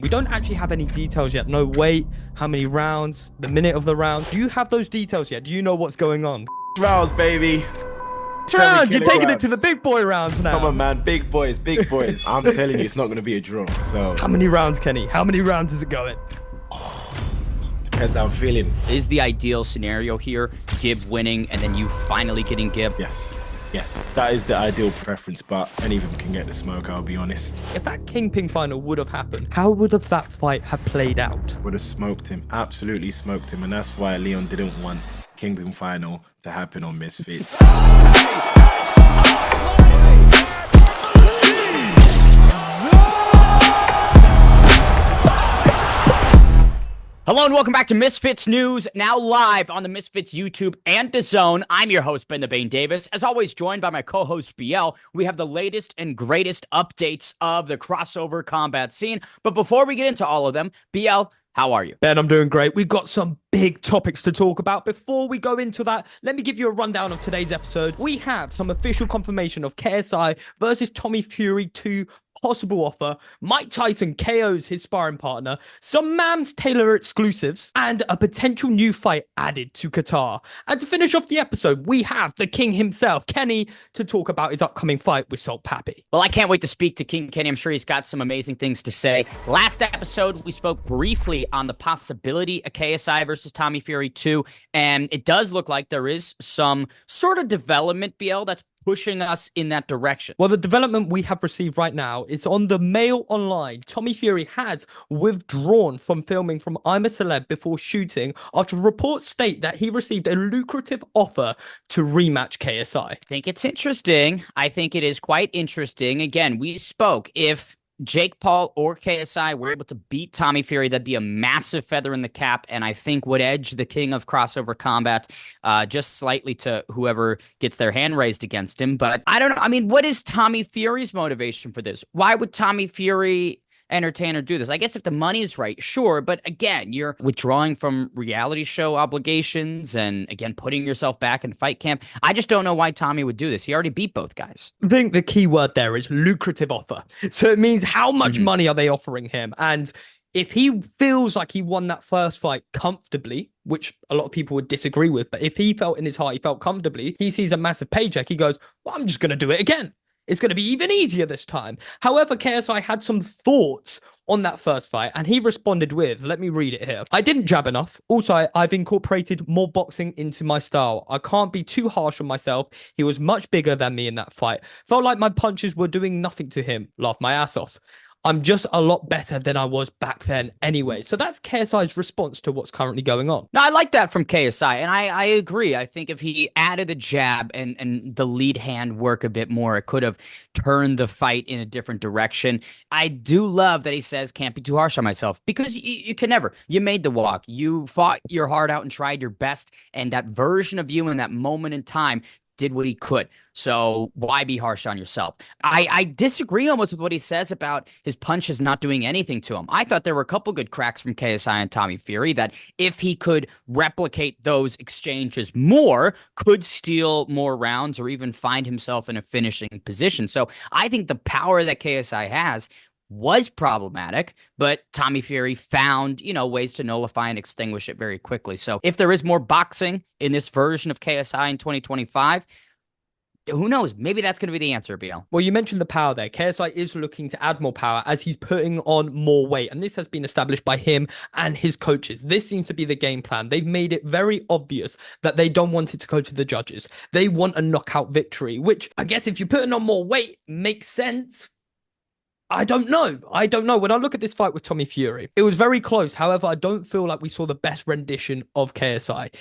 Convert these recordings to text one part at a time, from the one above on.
We don't actually have any details yet. No weight, how many rounds, the minute of the round. Do you have those details yet? Do you know what's going on? Rounds, baby. Rounds, you're taking it to the big boy rounds now. Come on, man. Big boys, big boys. I'm telling you, it's not going to be a draw. So how many rounds, Kenny? How many rounds is it going? As I'm feeling. Is the ideal scenario here Gib winning and then you finally getting Gib? Yes, that is the ideal preference, but any of them can get the smoke, I'll be honest. If that Kingpin final would have happened, how would have that fight have played out? Would have smoked him, absolutely smoked him, and that's why Leon didn't want Kingpin final to happen on Misfits. Hello and welcome back to Misfits News, now live on the Misfits YouTube and DAZN. I'm your host, Ben the Bane Davis. As always, joined by my co-host, BL. We have the latest and greatest updates of the crossover combat scene. But before we get into all of them, BL, how are you? Ben, I'm doing great. We've got some big topics to talk about. Before we go into that, let me give you a rundown of today's episode. We have some official confirmation of KSI versus Tommy Fury 2 possible offer. Mike Tyson KOs his sparring partner, some Mams Taylor exclusives, and a potential new fight added to Qatar. And to finish off the episode, we have the King himself, Kenny, to talk about his upcoming fight with Salt Papi. Well, I can't wait to speak to King Kenny. I'm sure he's got some amazing things to say. Last episode, we spoke briefly on the possibility of KSI versus Tommy Fury 2, and it does look like there is some sort of development, BL, that's pushing us in that direction. Well, the development we have received right now is on the Mail Online. Tommy Fury has withdrawn from filming from I'm A Celeb before shooting after reports state that he received a lucrative offer to rematch KSI. I think it's interesting. I think it is quite interesting. Again, we spoke. If Jake Paul or KSI were able to beat Tommy Fury, that'd be a massive feather in the cap, and I think would edge the king of crossover combat just slightly to whoever gets their hand raised against him. But I don't know. I mean, what is Tommy Fury's motivation for this? Why would Tommy Fury entertain or do this? I guess if the money is right, sure. But again, you're withdrawing from reality show obligations and, again, putting yourself back in fight camp. I just don't know why Tommy would do this. He already beat both guys. I think the key word there is lucrative offer. So it means how much money are they offering him? And if he feels like he won that first fight comfortably, which a lot of people would disagree with, but if he felt in his heart, he felt comfortably, he sees a massive paycheck, he goes, well, I'm just going to do it again. It's going to be even easier this time. However, KSI had some thoughts on that first fight, and he responded with, let me read it here. I didn't jab enough. Also, I've incorporated more boxing into my style. I can't be too harsh on myself. He was much bigger than me in that fight. Felt like my punches were doing nothing to him. Laughed my ass off. I'm just a lot better than I was back then anyway. So that's KSI's response to what's currently going on. No, I like that from KSI, and I agree. I think if he added the jab and the lead hand work a bit more, it could have turned the fight in a different direction. I do love that he says, can't be too harsh on myself, because you can never. You made the walk. You fought your heart out and tried your best, and that version of you in that moment in time did what he could. So why be harsh on yourself? I disagree almost with what he says about his punches not doing anything to him. I thought there were a couple good cracks from KSI and Tommy Fury that if he could replicate those exchanges more, could steal more rounds or even find himself in a finishing position. So I think the power that KSI has was problematic, but Tommy Fury found, ways to nullify and extinguish it very quickly. So if there is more boxing in this version of KSI in 2025, who knows? Maybe that's going to be the answer, BL. Well, you mentioned the power there. KSI is looking to add more power as he's putting on more weight. And this has been established by him and his coaches. This seems to be the game plan. They've made it very obvious that they don't want it to go to the judges. They want a knockout victory, which I guess if you're putting on more weight makes sense. I don't know. When I look at this fight with Tommy Fury, it was very close. However, I don't feel like we saw the best rendition of KSI.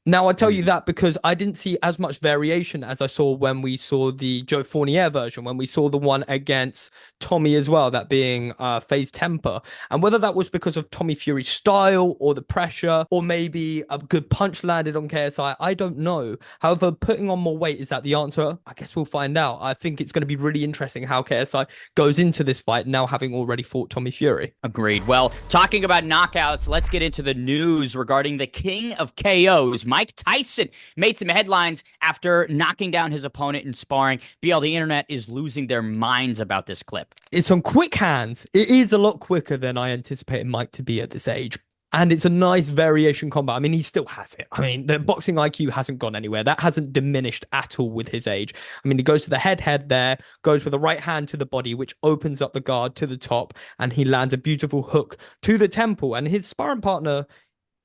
Now, I tell you that because I didn't see as much variation as I saw when we saw the Joe Fournier version, when we saw the one against Tommy as well, that being FaZe Temper. And whether that was because of Tommy Fury's style or the pressure, or maybe a good punch landed on KSI, I don't know. However, putting on more weight, is that the answer? I guess we'll find out. I think it's going to be really interesting how KSI goes into this fight now having already fought Tommy Fury. Agreed. Well, talking about knockouts, let's get into the news regarding the king of KOs, Mike Mike Tyson made some headlines after knocking down his opponent in sparring. BL, the internet is losing their minds about this clip. It's on quick hands. It is a lot quicker than I anticipated Mike to be at this age. And it's a nice variation combat. I mean, he still has it. I mean, the boxing IQ hasn't gone anywhere. That hasn't diminished at all with his age. I mean, he goes to the head there, goes with the right hand to the body, which opens up the guard to the top, and he lands a beautiful hook to the temple. And his sparring partner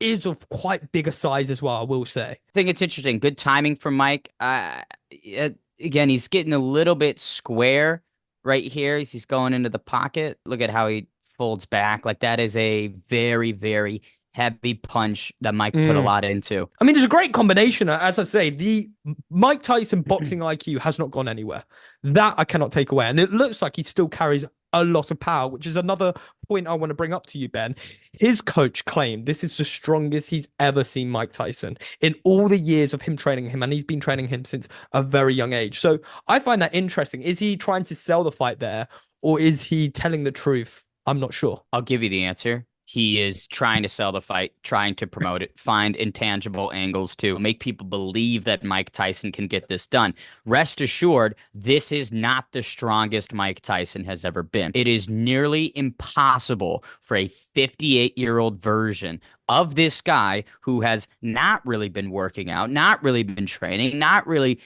is of quite bigger size as well, I will say. I think it's interesting. Good timing from Mike. Again, he's getting a little bit square right here. He's going into the pocket. Look at how he folds back. Like, that is a very, very heavy punch that Mike put a lot into. I mean, it's a great combination. As I say, the Mike Tyson boxing IQ has not gone anywhere. That I cannot take away. And it looks like he still carries a lot of power, which is another point I want to bring up to you, Ben. His coach claimed this is the strongest he's ever seen Mike Tyson in all the years of him training him, and he's been training him since a very young age. So I find that interesting. Is he trying to sell the fight there, or is he telling the truth? I'm not sure. I'll give you the answer. He is trying to sell the fight, trying to promote it, find intangible angles to make people believe that Mike Tyson can get this done. Rest assured, this is not the strongest Mike Tyson has ever been. It is nearly impossible for a 58-year-old version of this guy who has not really been working out, not really been training, not really,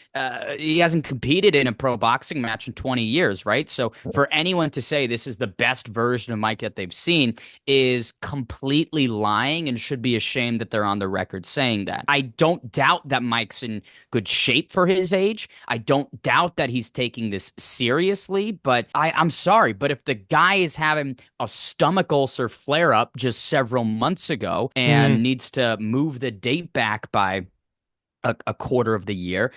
he hasn't competed in a pro boxing match in 20 years, right? So for anyone to say this is the best version of Mike that they've seen is completely lying and should be ashamed that they're on the record saying that. I don't doubt that Mike's in good shape for his age. I don't doubt that he's taking this seriously, but I'm sorry, but if the guy is having a stomach ulcer flare up just several months ago and needs to move the date back by a quarter of the year,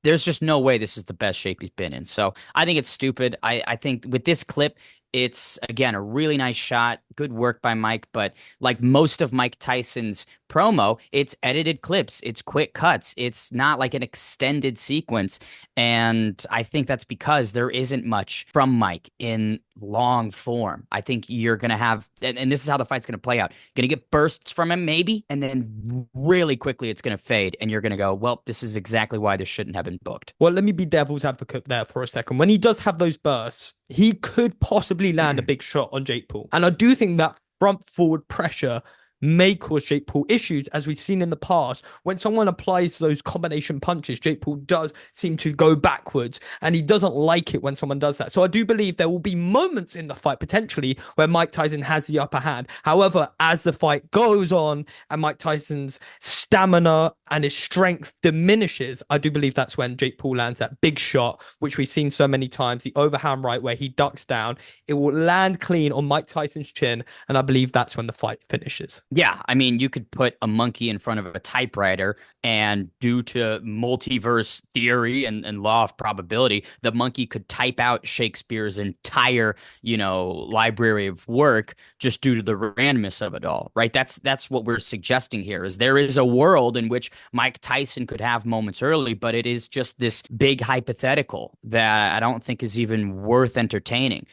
there's just no way this is the best shape he's been in. So I think it's stupid. I think with this clip, it's, again, a really nice shot. Good work by Mike. But like most of Mike Tyson's promo, it's edited clips. It's quick cuts. It's not like an extended sequence. And I think that's because there isn't much from Mike in long form. I think you're going to have, and this is how the fight's going to play out. Going to get bursts from him, maybe. And then really quickly it's going to fade. And you're going to go, well, this is exactly why this shouldn't have been booked. Well, let me be devil's advocate there for a second. When he does have those bursts, he could possibly land a big shot on Jake Paul. And I do think that front forward pressure may cause Jake Paul issues, as we've seen in the past. When someone applies those combination punches, Jake Paul does seem to go backwards, and he doesn't like it when someone does that. So I do believe there will be moments in the fight, potentially, where Mike Tyson has the upper hand. However, as the fight goes on and Mike Tyson's stamina and his strength diminishes, I do believe that's when Jake Paul lands that big shot, which we've seen so many times, the overhand right where he ducks down. It will land clean on Mike Tyson's chin, and I believe that's when the fight finishes. Yeah, I mean, you could put a monkey in front of a typewriter, and due to multiverse theory and law of probability, the monkey could type out Shakespeare's entire, library of work just due to the randomness of it all, right? That's what we're suggesting here, is there is a world in which Mike Tyson could have moments early, but it is just this big hypothetical that I don't think is even worth entertaining.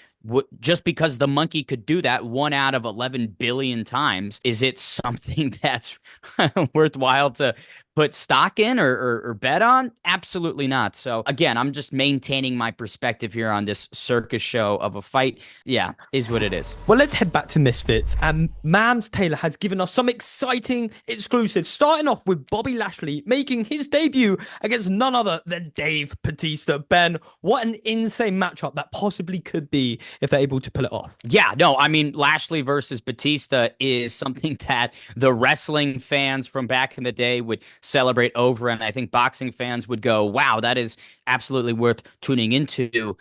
Just because the monkey could do that 1 out of 11 billion times, is it something that's worthwhile to put stock in or bet on? Absolutely not. So again, I'm just maintaining my perspective here on this circus show of a fight. Yeah, is what it is. Well, let's head back to Misfits, and Mams Taylor has given us some exciting exclusives, starting off with Bobby Lashley making his debut against none other than Dave Batista. Ben, what an insane matchup that possibly could be if they're able to pull it off. Yeah, no, I mean, Lashley versus Batista is something that the wrestling fans from back in the day would celebrate over, and I think boxing fans would go, wow, that is absolutely worth tuning into.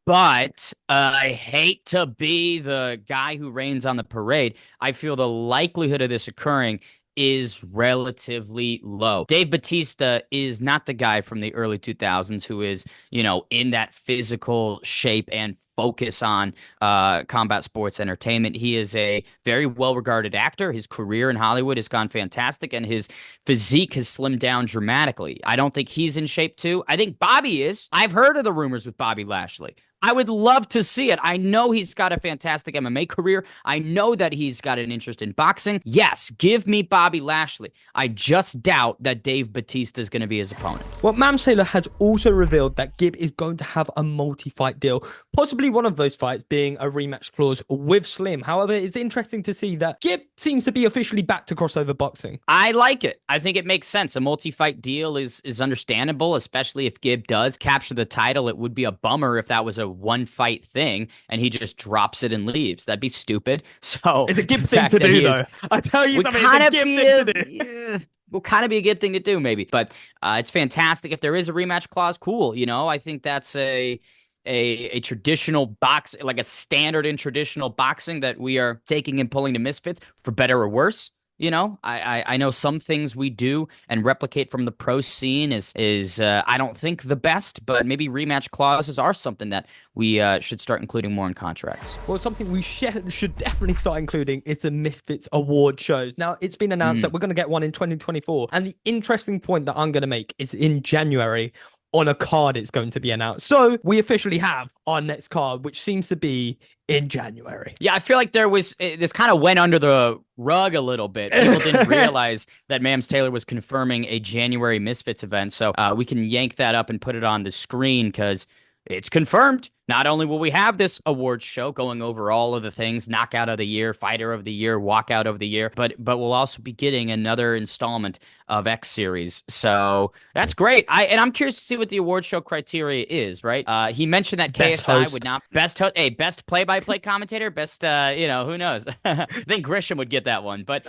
But I hate to be the guy who rains on the parade. I feel the likelihood of this occurring is relatively low. Dave Batista is not the guy from the early 2000s who is, in that physical shape and focus on combat sports entertainment. He is a very well-regarded actor. His career in Hollywood has gone fantastic, and his physique has slimmed down dramatically. I don't think he's in shape too. I think Bobby is. I've heard of the rumors with Bobby Lashley. I would love to see it. I know he's got a fantastic MMA career. I know that he's got an interest in boxing. Yes, give me Bobby Lashley. I just doubt that Dave Batista is going to be his opponent. Well, Mams Taylor has also revealed that Gib is going to have a multi-fight deal, possibly one of those fights being a rematch clause with Slim. However, it's interesting to see that Gib seems to be officially back to crossover boxing. I like it. I think it makes sense. A multi-fight deal is understandable, especially if Gib does capture the title. It would be a bummer if that was a one-fight thing and he just drops it and leaves. That'd be stupid. So it's a Gib thing to do, though. I tell you something, it's a Gib thing to do. Will kind of be a good thing to do, maybe. But it's fantastic. If there is a rematch clause, cool. You know, I think that's a traditional box, like a standard in traditional boxing that we are taking and pulling to Misfits for better or worse. You know, I know some things we do and replicate from the pro scene is I don't think the best, but maybe rematch clauses are something that we should start including more in contracts. Well, something we should definitely start including is the Misfits Award shows. Now, it's been announced that we're going to get one in 2024. And the interesting point that I'm going to make is in January, on a card it's going to be announced. So we officially have our next card, which seems to be in January. Yeah, I feel like this kind of went under the rug a little bit. People didn't realize that Mams Taylor was confirming a January Misfits event. So we can yank that up and put it on the screen because it's confirmed. Not only will we have this awards show going over all of the things, knockout of the year, fighter of the year, walkout of the year, but we'll also be getting another installment of X Series. So that's great. I'm curious to see what the award show criteria is, right? He mentioned that KSI would not best play-by-play commentator, best who knows? I think Grisham would get that one. But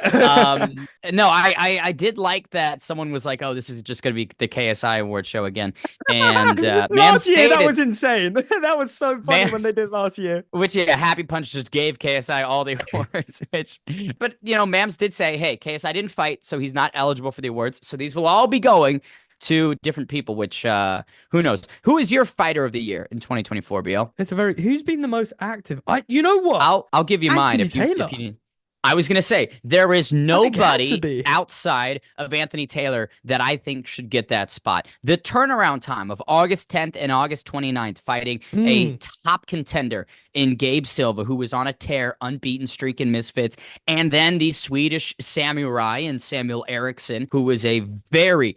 no, I did like that someone was like, oh, this is just gonna be the KSI award show again. And last year that was insane. That was so funny when they did last year. Which Happy Punch just gave KSI all the awards. But Mams did say, hey, KSI didn't fight, so he's not eligible for the awards. So these will all be going to different people, which who knows? Who is your fighter of the year in 2024, BL? Who's been the most active? You know what? I'll give you mine if you need. I was going to say, there is nobody outside of Anthony Taylor that I think should get that spot. The turnaround time of August 10th and August 29th fighting a top contender in Gabe Silva, who was on a tear, unbeaten streak in Misfits, and then the Swedish samurai and Samuel Eriksson, who was a very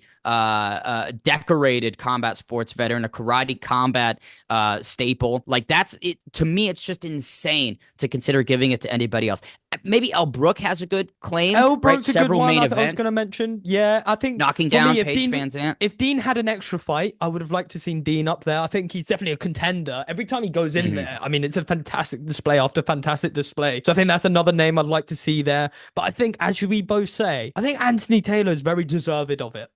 decorated combat sports veteran, a karate combat staple. Like, that's it. To me, it's just insane to consider giving it to anybody else. Maybe El Brook has a good claim. El Brook's several a good one. main I events. was going to mention. Yeah, I think knocking down Paige Van Zandt. If Dean had an extra fight, I would have liked to seen Dean up there. I think he's definitely a contender. Every time he goes in there, I mean, it's a fantastic display after fantastic display. So I think that's another name I'd like to see there. But I think, as we both say, I think Anthony Taylor is very deserved of it.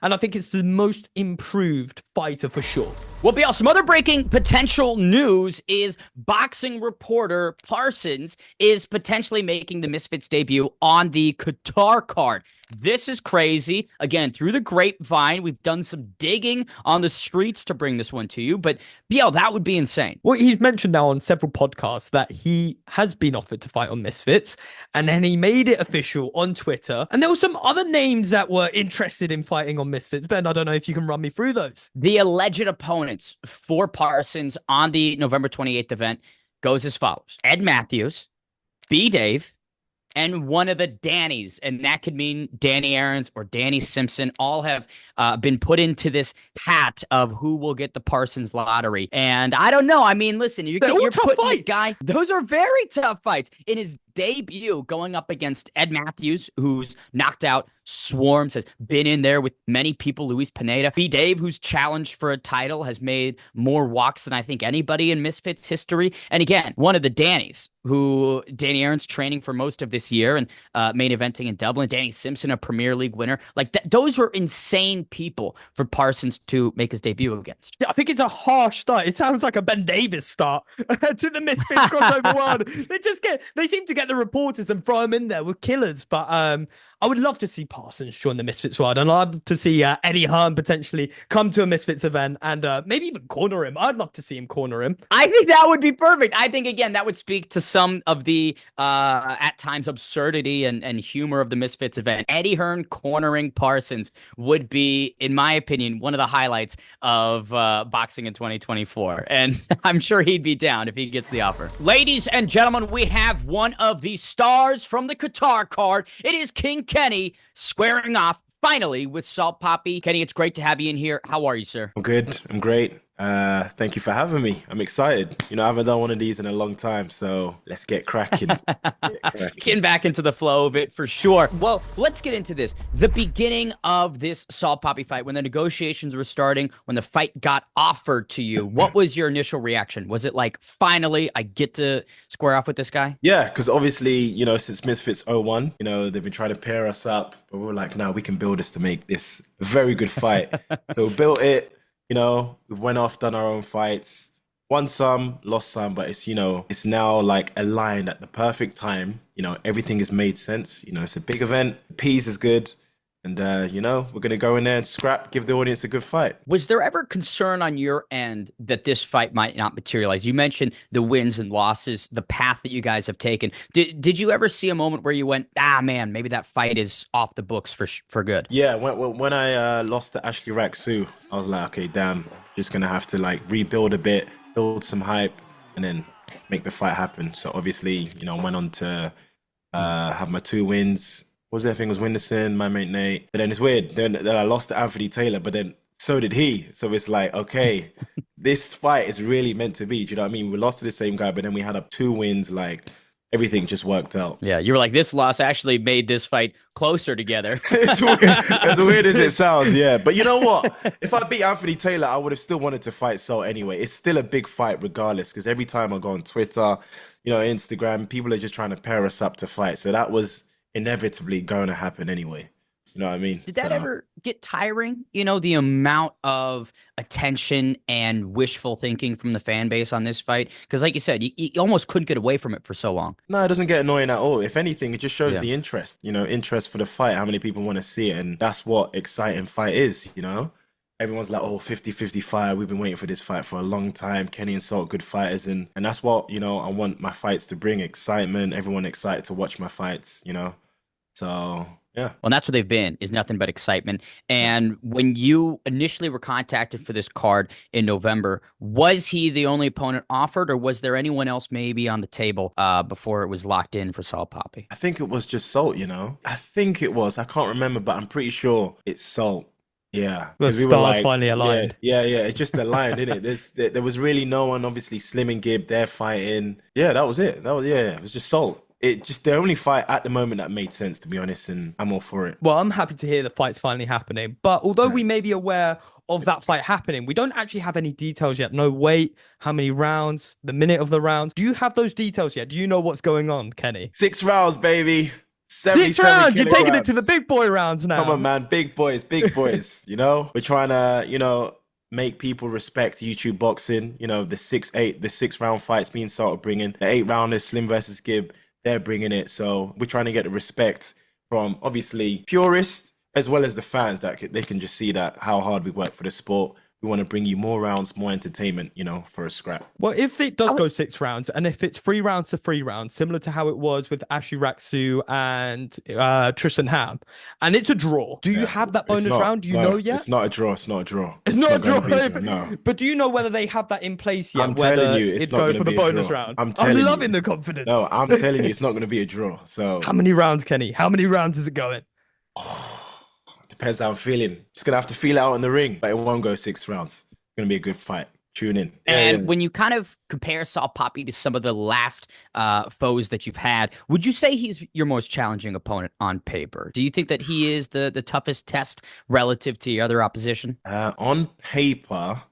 And I think it's the most improved fighter for sure. Well, BL, some other breaking potential news is boxing reporter Parsons is potentially making the Misfits debut on the Qatar card. This is crazy. Again, through the grapevine, we've done some digging on the streets to bring this one to you. But BL, that would be insane. Well, he's mentioned now on several podcasts that he has been offered to fight on Misfits, and then he made it official on Twitter. And there were some other names that were interested in fighting on Misfits. Ben, I don't know if you can run me through those. The alleged opponents for Parsons on the November 28th event goes as follows: Ed Matthews, B. Dave, and one of the Dannys, and that could mean Danny Aarons or Danny Simpson, all have been put into this hat of who will get the Parsons lottery. And I don't know. I mean, listen, you're putting the guy. Those are very tough fights. In his debut, going up against Ed Matthews, who's knocked out Swarmz, has been in there with many people, Luis Pineda. B. Dave, who's challenged for a title, has made more walks than I think anybody in Misfits history. And again, one of the Dannys, who Danny Aarons training for most of this year and main eventing in Dublin. Danny Simpson, a Premier League winner. Like, those are insane people for Parsons to make his debut against. Yeah, I think it's a harsh start. It sounds like a Ben Davis start to the Misfits crossover world. They seem to get get the reporters and throw them in there with killers. But I would love to see Parsons join the Misfits squad, and I'd love to see Eddie Hearn potentially come to a Misfits event and maybe even corner him. I'd love to see him corner him. I think that would be perfect. I think, again, that would speak to some of the, at times, absurdity and humor of the Misfits event. Eddie Hearn cornering Parsons would be, in my opinion, one of the highlights of boxing in 2024. And I'm sure he'd be down if he gets the offer. Ladies and gentlemen, we have one of the stars from the Qatar card. It is King Kenny squaring off finally with Salt Papi. Kenny, it's great to have you in here. How are you, sir? I'm good. I'm great. Thank you for having me. I'm excited. You know, I haven't done one of these in a long time, so let's get cracking. Getting back into the flow of it for sure. Well, let's get into this. The beginning of this Salt Papi fight, when the negotiations were starting, when the fight got offered to you, what was your initial reaction? Was it like, finally, I get to square off with this guy? Yeah, because obviously, you know, since Misfits 01, you know, they've been trying to pair us up, but we were like, no, we can build this to make this a very good fight. So we built it. You know, we went off, done our own fights, won some, lost some, but it's, you know, it's now like aligned at the perfect time. You know, everything has made sense. You know, it's a big event. The Peas is good. And, you know, we're going to go in there and scrap, give the audience a good fight. Was there ever concern on your end that this fight might not materialize? You mentioned the wins and losses, the path that you guys have taken. Did you ever see a moment where you went, man, maybe that fight is off the books for good? Yeah, when I lost to Lashley, I was like, okay, damn, just going to have to like rebuild a bit, build some hype, and then make the fight happen. So obviously, you know, I went on to have my 2 wins. What was the other thing? Was Winderson, my mate Nate. But then it's weird. Then I lost to Anthony Taylor, but then so did he. So it's like, okay, this fight is really meant to be. Do you know what I mean? We lost to the same guy, but then we had up 2 wins. Like, everything just worked out. Yeah, you were like, this loss actually made this fight closer together. It's weird. As weird as it sounds, yeah. But you know what? If I beat Anthony Taylor, I would have still wanted to fight Salt anyway. It's still a big fight regardless, because every time I go on Twitter, you know, Instagram, people are just trying to pair us up to fight. So that was inevitably going to happen anyway. You know what I mean? Did that ever get tiring? You know, the amount of attention and wishful thinking from the fan base on this fight? Because like you said, you almost couldn't get away from it for so long. No, it doesn't get annoying at all. If anything, it just shows the interest, you know, interest for the fight, how many people want to see it. And that's what exciting fight is, you know? Everyone's like, oh, 50-50 fight. We've been waiting for this fight for a long time. Kenny and Salt, good fighters. And that's what, you know, I want my fights to bring, excitement. Everyone excited to watch my fights, you know? So, yeah. Well, that's what they've been, is nothing but excitement. And when you initially were contacted for this card in November, was he the only opponent offered, or was there anyone else maybe on the table before it was locked in for Salt Papi? I think it was just Salt, you know? I think it was. I can't remember, but I'm pretty sure it's Salt. Yeah. The stars finally aligned. Yeah. It just aligned, didn't it? There was really no one, obviously, Slim and Gibb, they're fighting. Yeah, that was it. It was just Salt. It just the only fight at the moment that made sense, to be honest, and I'm all for it. Well, I'm happy to hear the fight's finally happening. But although we may be aware of that fight happening, we don't actually have any details yet. No weight, how many rounds, the minute of the rounds. Do you have those details yet? Do you know what's going on, Kenny? 6 rounds, baby. 6 rounds. You're taking it to the big boy rounds now. Come on, man. Big boys. You know, we're trying to, you know, make people respect YouTube boxing. You know, the 6-round fights being started bringing the 8-rounders, Slim versus Gibb. They're bringing it. So we're trying to get the respect from obviously purists as well as the fans, that they can just see that how hard we work for the sport. We want to bring you more rounds, more entertainment, you know, for a scrap. Well, if it does go 6 rounds, and if it's 3 rounds to 3 rounds, similar to how it was with Ashley Raksu and Tristan Ham, and it's a draw, do you have that bonus round? Do you know yet? It's not a draw. It's not a draw. It's not a draw. No. But do you know whether they have that in place yet? I'm telling you, it's not going to be a draw. Bonus round. I'm loving the confidence. No, I'm telling you, it's not going to be a draw. So how many rounds, Kenny? How many rounds is it going? Depends how I'm feeling. Just going to have to feel it out in the ring, but it won't go 6 rounds. It's going to be a good fight. Tune in. And when you kind of compare Salt Papi to some of the last foes that you've had, would you say he's your most challenging opponent on paper? Do you think that he is the toughest test relative to your other opposition? On paper,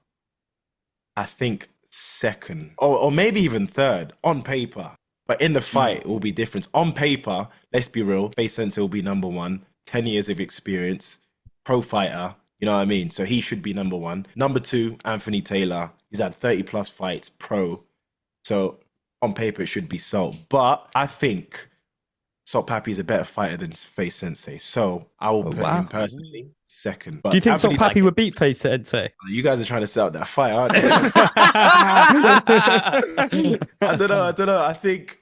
I think second, or maybe even third on paper. But in the fight, it will be different. On paper, let's be real, Face Sensei will be number 1, 10 years of experience, pro fighter. You know what I mean? So he should be number 1. Number 2, Anthony Taylor. He's had 30 plus fights, pro. So on paper it should be Salt. But I think Salt Papi is a better fighter than Face Sensei. So I will put him personally second. But do you think Salt Papi would beat Face Sensei? You guys are trying to sell that fight, aren't you? I don't know. I think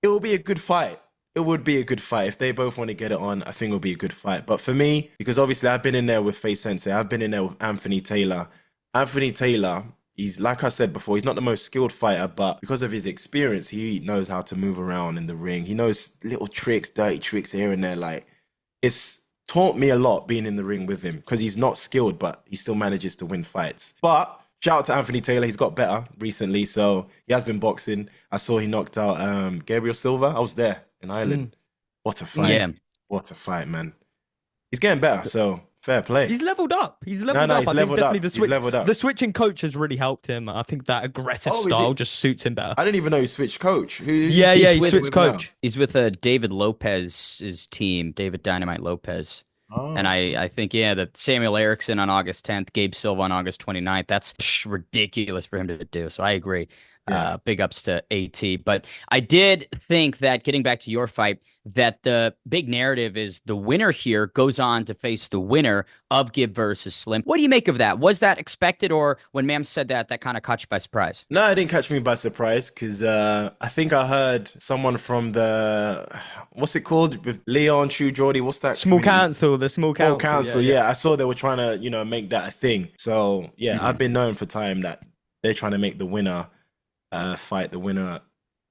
it will be a good fight. It would be a good fight. If they both want to get it on, I think it'll be a good fight. But for me, because obviously I've been in there with Face Sensei, I've been in there with Anthony Taylor. Anthony Taylor, he's, like I said before, he's not the most skilled fighter, but because of his experience, he knows how to move around in the ring. He knows little tricks, dirty tricks here and there. Like, it's taught me a lot being in the ring with him because he's not skilled, but he still manages to win fights. But shout out to Anthony Taylor. He's got better recently, so he has been boxing. I saw he knocked out Gabriel Silva. I was there in Ireland. What a fight. Yeah. What a fight, man. He's getting better, so fair play. He's leveled up. He's leveled up. He's leveled up. The switching coach has really helped him. I think that aggressive style just suits him better. I didn't even know he switched coach. He switched coach. He's with David Lopez's team, David Dynamite Lopez. Oh. And I think, that Samuel Erickson on August 10th, Gabe Silva on August 29th, that's ridiculous for him to do. So I agree. Yeah. Big ups to AT. But I did think that, getting back to your fight, that the big narrative is the winner here goes on to face the winner of Gib versus Slim. What do you make of that? Was that expected, or when Mam said that kind of caught you by surprise? No, it didn't catch me by surprise because I think I heard someone from the, what's it called? With Leon, True Geordie, what's that? Small Council, the Small Council. Small Council, yeah. I saw they were trying to, make that a thing. So, I've been known for time that they're trying to make the winner fight the winner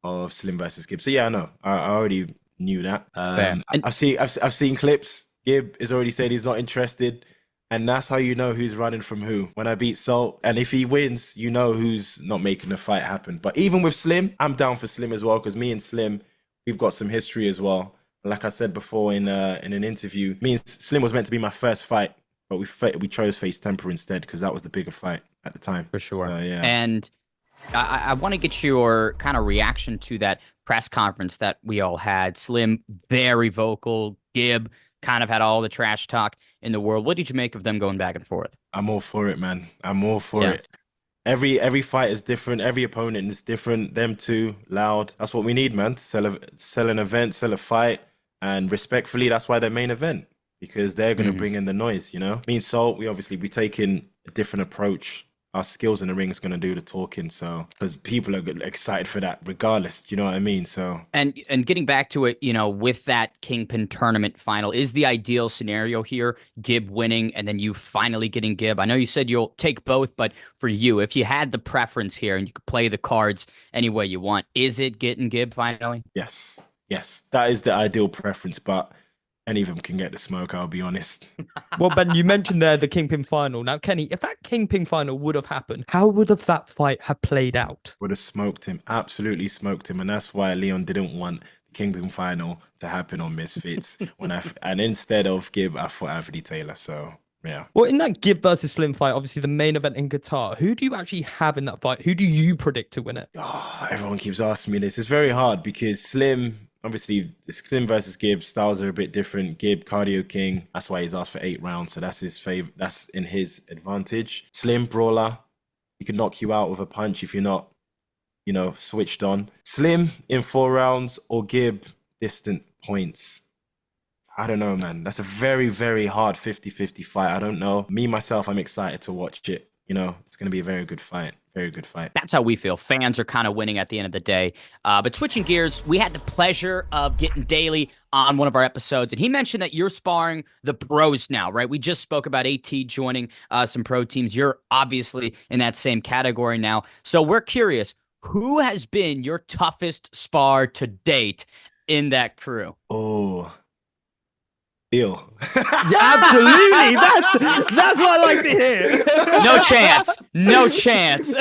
of Slim versus Gib. So I know. I already knew that. I've seen clips. Gib has already said he's not interested, and that's how you know who's running from who. When I beat Salt, and if he wins, you know who's not making the fight happen. But even with Slim, I'm down for Slim as well, because me and Slim, we've got some history as well. Like I said before in an interview, me and Slim was meant to be my first fight, but we chose Face Temper instead because that was the bigger fight at the time. For sure. So, and I want to get your kind of reaction to that press conference that we all had. Slim, very vocal. Gib kind of had all the trash talk in the world. What did you make of them going back and forth? I'm all for it, man. I'm all for it. Every fight is different. Every opponent is different. Them two, loud. That's what we need, man. To sell an event, sell a fight. And respectfully, that's why they're main event. Because they're going to bring in the noise, Me and Salt, we taking a different approach. Our skills in the ring is going to do the talking, so because people are excited for that regardless, do you know what I mean? So and getting back to it, with that Kingpin tournament final, is the ideal scenario here Gib winning and then you finally getting Gib? I know you said you'll take both, but for you, if you had the preference here and you could play the cards any way you want, is it getting Gib finally? Yes, that is the ideal preference, but any of them can get the smoke, I'll be honest. Well, Ben, you mentioned there the Kingpin final. Now, Kenny, if that Kingpin final would have happened, how would have that fight have played out? Would have smoked him, absolutely smoked him. And that's why Leon didn't want the Kingpin final to happen on Misfits. And instead of Gib, I fought Anthony Taylor. So, yeah. Well, in that Gib versus Slim fight, obviously the main event in Qatar, who do you actually have in that fight? Who do you predict to win it? Oh, everyone keeps asking me this. It's very hard because Slim... Obviously, Slim versus Gib, styles are a bit different. Gib, cardio king. That's why he's asked for 8 rounds. So that's his favor. That's in his advantage. Slim, brawler. He can knock you out with a punch if you're not, switched on. Slim in 4 rounds or Gib, distant points. I don't know, man. That's a very, very hard 50-50 fight. I don't know. Me, myself, I'm excited to watch it. It's going to be a very good fight. Very good fight. That's how we feel. Fans are kind of winning at the end of the day. But switching gears, we had the pleasure of getting Daly on one of our episodes, and he mentioned that you're sparring the pros now, right? We just spoke about AT joining some pro teams. You're obviously in that same category now. So we're curious, who has been your toughest spar to date in that crew? Oh, Deal. Yeah, absolutely. That's what I like to hear. No chance.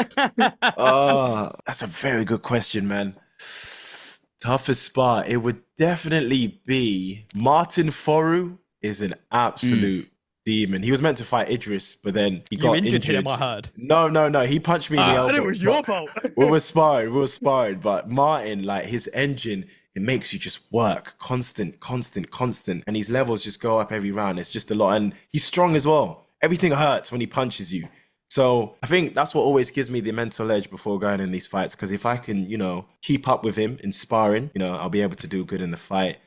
That's a very good question, man. Toughest spar. It would definitely be Martin Foru is an absolute demon. He was meant to fight Idris, but then he got injured. Him, I heard. No. He punched me in the elbow. It was your fault. We were sparring. But Martin, like his engine, it makes you just work constant. And his levels just go up every round. It's just a lot. And he's strong as well. Everything hurts when he punches you. So I think that's what always gives me the mental edge before going in these fights. Because if I can, keep up with him in sparring, I'll be able to do good in the fight.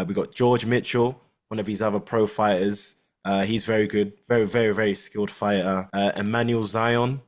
We got George Mitchell, one of his other pro fighters. He's very good, very, very, very skilled fighter. Emmanuel Zion,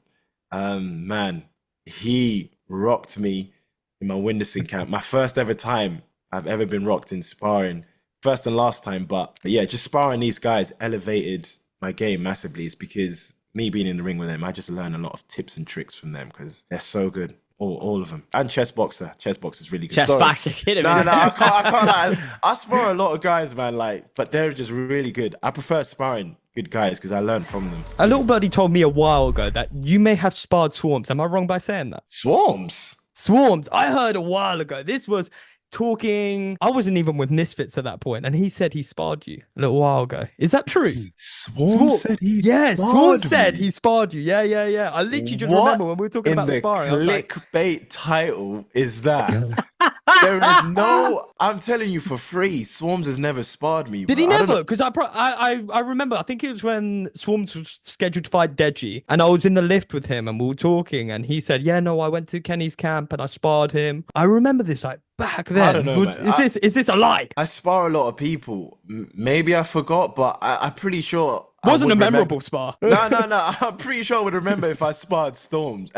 man, he rocked me in my Winderson camp. My first ever time I've ever been rocked in sparring. First and last time, but yeah, just sparring these guys elevated my game massively. It's because me being in the ring with them, I just learned a lot of tips and tricks from them because they're so good. All of them. And chess boxer. Chess boxer is really good. Chess boxer, hit him. No, I can't. I spar a lot of guys, man. But they're just really good. I prefer sparring good guys because I learn from them. A little birdie told me a while ago that you may have sparred Swarmz. Am I wrong by saying that? Swarmz? Swarmz. I heard a while ago. This was talking. I wasn't even with Misfits at that point, and he said he sparred you a little while ago. Is that true? Swarmz said he sparred Swarmz said me. he sparred you. Yeah. I literally just remember when we were talking about sparring. Clickbait title is that? There is no. I'm telling you for free. Swarmz has never sparred me. Did he never? Because I remember. I think it was when Swarmz was scheduled to fight Deji, and I was in the lift with him, and we were talking, and he said, "Yeah, no, I went to Kenny's camp and I sparred him." I remember this back then. I don't know, man. Is this a lie? I spar a lot of people. Maybe I forgot, but I'm pretty sure. Wasn't a memorable spar. No. I'm pretty sure I would remember if I sparred Swarmz.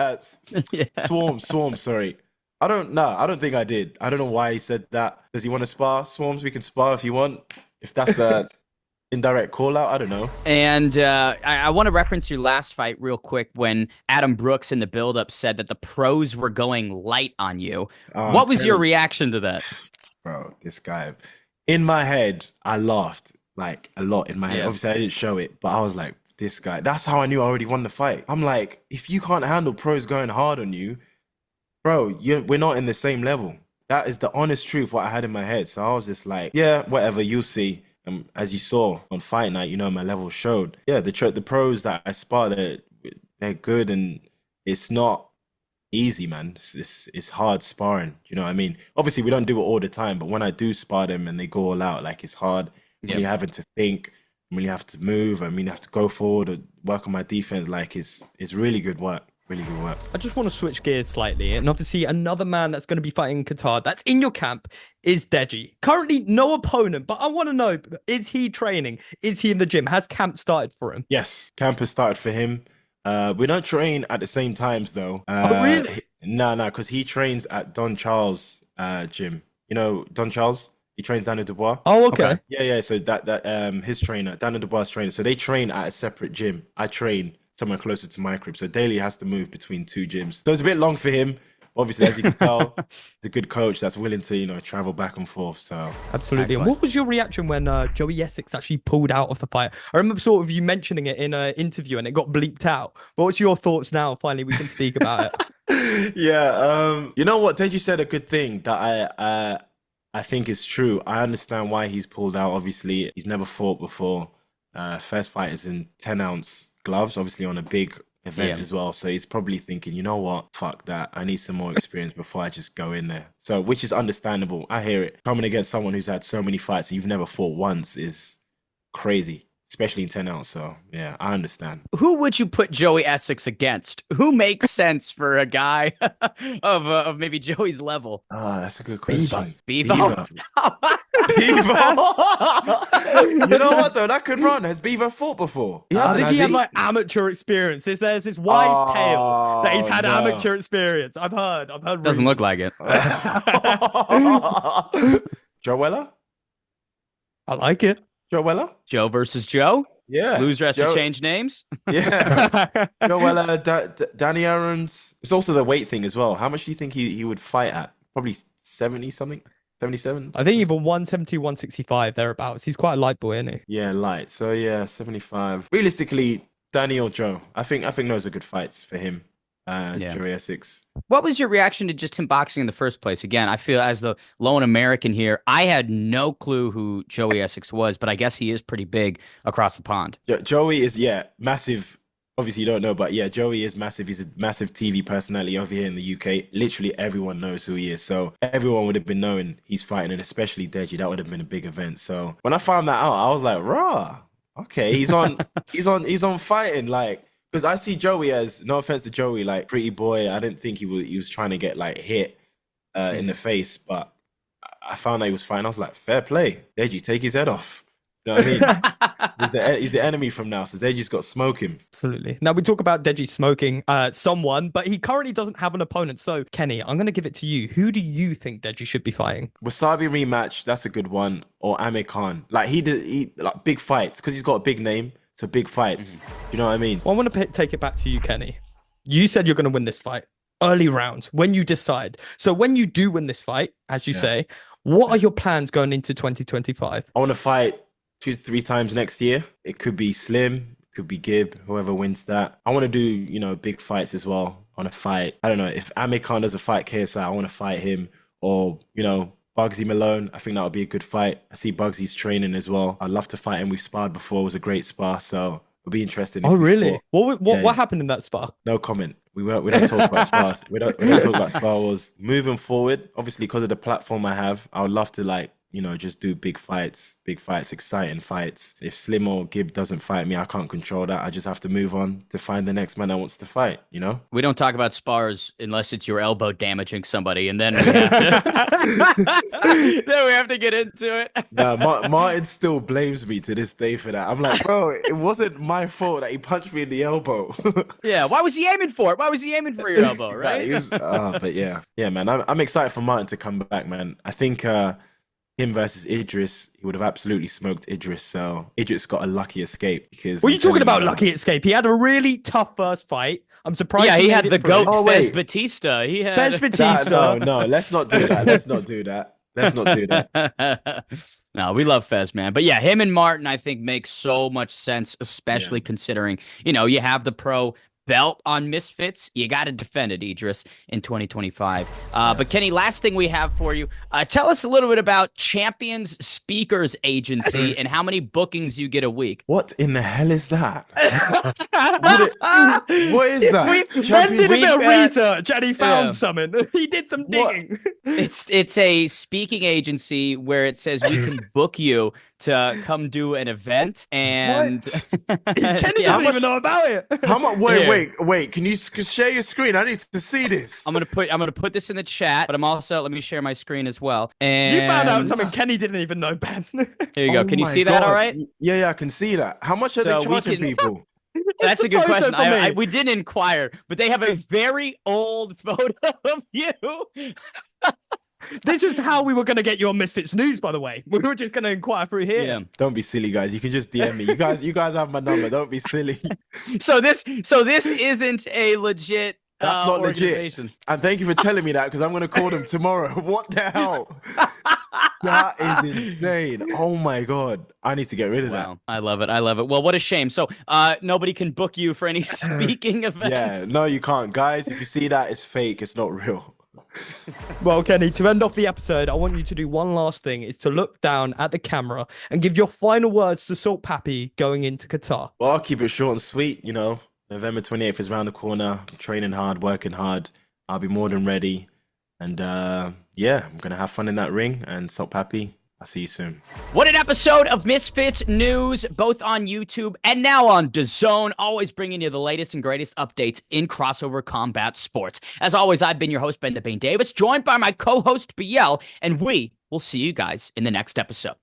Swarmz. Sorry. I don't know. I don't think I did. I don't know why he said that. Does he want to spar? Swarmz, we can spar if you want. If that's a indirect call out, I don't know. And I want to reference your last fight real quick when Adam Brooks in the build-up said that the pros were going light on you. What was your reaction to that? Bro, this guy. In my head, I laughed a lot in my head. Obviously, I didn't show it, but I was like, this guy. That's how I knew I already won the fight. I'm like, if you can't handle pros going hard on you, bro, we're not in the same level. That is the honest truth, what I had in my head. So I was just like, yeah, whatever, you'll see. As you saw on fight night, my level showed. Yeah, the pros that I spar, they're good, and it's not easy, man. It's hard sparring. Do you know what I mean? Obviously, we don't do it all the time, but when I do spar them and they go all out, it's hard. When you're having to think, when you have to move, you have to go forward or work on my defense. It's really good work. Really good work. I just want to switch gears slightly. And obviously, another man that's going to be fighting in Qatar that's in your camp is Deji. Currently, no opponent, but I want to know, is he training? Is he in the gym? Has camp started for him? Yes, camp has started for him. We don't train at the same times, though. Oh, really? No, because he trains at Don Charles' gym. You know Don Charles? He trains Daniel Dubois. Oh, okay. Yeah. So that his trainer, Daniel Dubois' trainer. So they train at a separate gym. I train somewhere closer to my crib. So daily has to move between two gyms. So it's a bit long for him. Obviously, as you can tell, he's a good coach that's willing to, travel back and forth. So absolutely. And what was your reaction when Joey Essex actually pulled out of the fight? I remember sort of you mentioning it in an interview and it got bleeped out. What's your thoughts now? Finally, we can speak about it. Yeah. You know what? Deji said a good thing that I think is true. I understand why he's pulled out. Obviously, he's never fought before. First fight is in 10-ounce gloves, obviously on a big event as well. So he's probably thinking, you know what? Fuck that. I need some more experience before I just go in there. So, which is understandable. I hear it. Coming against someone who's had so many fights and you've never fought once is crazy, especially in 10-ounce. So, yeah, I understand. Who would you put Joey Essex against? Who makes sense for a guy of maybe Joey's level? Ah, that's a good question. Beaver. You know what though? That could run. Has Beaver fought before? I think he had amateur experience. There's this wise tale that he's had amateur experience. I've heard. Doesn't look like it. Joella? I like it. Joella? Joe versus Joe? Yeah. Loser has to change names? Yeah. Joella, Danny Aaron's. It's also the weight thing as well. How much do you think he would fight at? Probably 70 something? 77? I think either 170, 165, thereabouts. He's quite a light boy, isn't he? Yeah, light. So yeah, 75. Realistically, Danny or Joe. I think those are good fights for him. Joey Essex. What was your reaction to just him boxing in the first place? Again, I feel as the lone American here, I had no clue who Joey Essex was, but I guess he is pretty big across the pond. Joey is, massive. Obviously, you don't know, but yeah, Joey is massive. He's a massive TV personality over here in the UK. Literally everyone knows who he is. So everyone would have been knowing he's fighting, and especially Deji. That would have been a big event. So when I found that out, I was like, rah, okay, he's on fighting. Because I see Joey as, no offense to Joey, like pretty boy. I didn't think he was trying to get like hit in the face, but I found that he was fine. I was like, fair play, Deji, take his head off. You know what I mean? He's the enemy from now, so Deji's got to smoke him. Absolutely. Now we talk about Deji smoking someone, but he currently doesn't have an opponent. So Kenny, I'm going to give it to you. Who do you think Deji should be fighting? Wasabi rematch, that's a good one. Or Ame Khan. Like he like big fights because he's got a big name. So big fights. You know what I mean? Well, I want to take it back to you, Kenny. You said you're going to win this fight. Early rounds, when you decide. So when you do win this fight, as you say, what are your plans going into 2025? I want to fight 2 to 3 times next year. It could be Slim, it could be Gib, whoever wins that. I want to do, you know, big fights as well. I want to fight, I don't know, if Amir Khan doesn't fight KSI, I want to fight him. Or, you know, Bugsy Malone, I think that would be a good fight. I see Bugsy's training as well. I'd love to fight him. We've sparred before. It was a great spar, so it'll be interesting. Oh, really? What happened in that spar? No comment. We don't talk about spars. We don't talk about spar wars. Moving forward, obviously because of the platform I have, I would love to like, you know, just do big fights, exciting fights. If Slim or Gib doesn't fight me, I can't control that. I just have to move on to find the next man that wants to fight, you know? We don't talk about spars unless it's your elbow damaging somebody, and then we have to, then we have to get into it. No, Martin still blames me to this day for that. I'm like, bro, it wasn't my fault that he punched me in the elbow. Yeah, why was he aiming for it? Why was he aiming for your elbow, right? But yeah, man, I'm excited for Martin to come back, man. I think him versus Idris, he would have absolutely smoked Idris. So Idris got a lucky escape because. What are you talking about? Lucky escape? He had a really tough first fight. I'm surprised. Yeah, he had the goat Dave wait. Batista. He had Dave Batista. No, let's not do that. Let's not do that. No, we love Fez, man. But yeah, him and Martin, I think, makes so much sense, especially considering, you know, you have the pro belt on Misfits. You got to defend it, Idris, in 2025. But Kenny, last thing we have for you, tell us a little bit about Champions Speakers Agency and how many bookings you get a week. What in the hell is that? What is that? Ben did a bit of research and he found something. He did some digging. It's a speaking agency where it says we can book you to come do an event, and Kenny doesn't even know about it. How much? Wait! Can you share your screen? I need to see this. I'm gonna put this in the chat, but I'm also let me share my screen as well. And you found out something Kenny didn't even know, Ben. Here you go. Can you see that? All right. Yeah, I can see that. How much are they charging people? That's a good question. We didn't inquire, but they have a very old photo of you. This was how we were going to get you on Misfits News, by the way. We were just going to inquire through here. Yeah. Don't be silly, guys. You can just DM me. You guys have my number. Don't be silly. So this isn't a legit That's not legit. And thank you for telling me that because I'm going to call them tomorrow. What the hell? That is insane. Oh my God. I need to get rid of that. I love it. Well, what a shame. So nobody can book you for any speaking events. Yeah, no, you can't. Guys, if you see that, it's fake. It's not real. Well, Kenny, to end off the episode, I want you to do one last thing, is to look down at the camera and give your final words to Salt Papi going into Qatar. Well, I'll keep it short and sweet. You know, November 28th is around the corner. I'm training hard, working hard. I'll be more than ready. And yeah, I'm going to have fun in that ring. And Salt Papi, I'll see you soon. What an episode of Misfits News, both on YouTube and now on DAZN, always bringing you the latest and greatest updates in crossover combat sports. As always, I've been your host, Ben the Bane Davis, joined by my co-host, BL, and we will see you guys in the next episode.